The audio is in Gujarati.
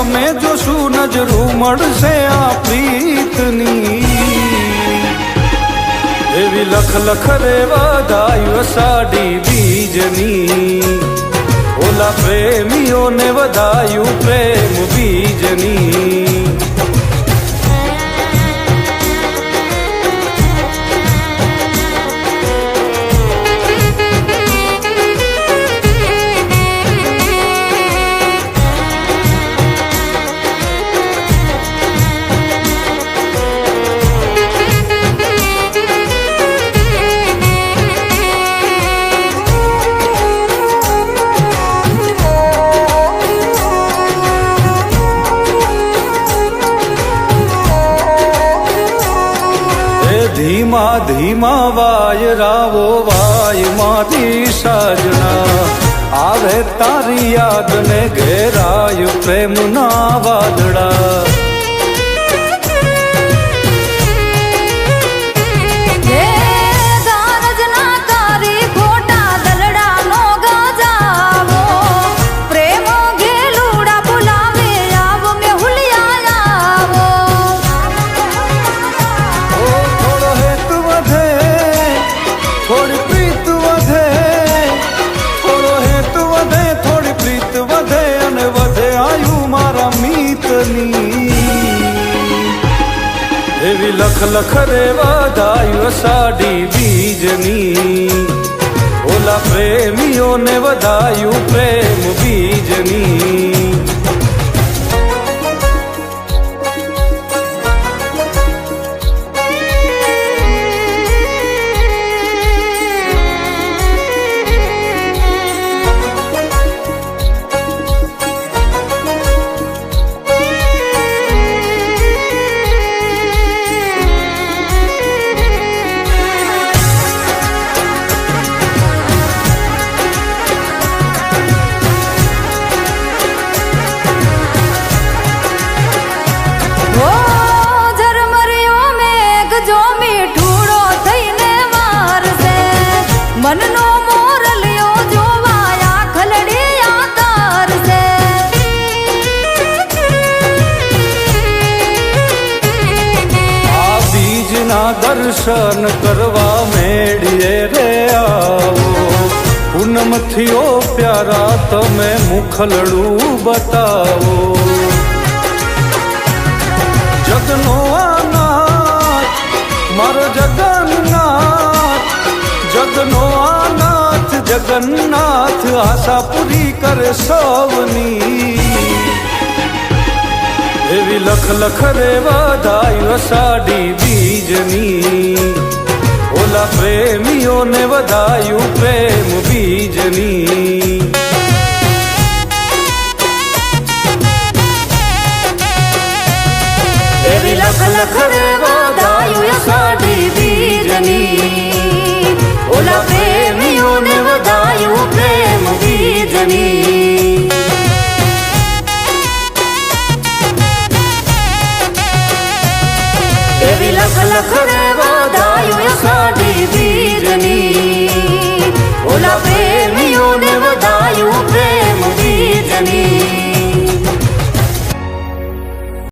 તમે જોશું નજરું મળશે આ પ્રીતની એવી લખ લખ રે વધાયું સાડી બીજની ઓલા પ્રેમીઓને વધાયું પ્રેમ બીજની ધીમા ધીમા વાયરાવો વાય મારી સાજણા આવે તારી યાદ ને ઘેરાય પ્રેમના વાદળા એવી લખ લખ રે વધાયું સાડી બીજની ઓલા પ્રેમીઓને વધાયું પ્રેમ બીજની મનનો મોરલિયો જોવાયા ખલડિયા તારસે આ બીજના દર્શન કરવા મેળીએ રે આવો પૂનમથી ઓ પ્યારા તમે મુખલડું બતાવો જગનો આનાથ મારો જગન્નાથ જગનો આનાથ જગન્નાથ આશા પૂરી કરે સૌની એવી લખ લખ રે વધાયું સાડી બીજની ઓલા પ્રેમીઓને વધાયું પ્રેમ બીજની એવી લખ લખ રે વધાયું સાડી બીજની ઓલા પ્રેમીઓને વધાયું પ્રેમ બીજની એવી લખ લખ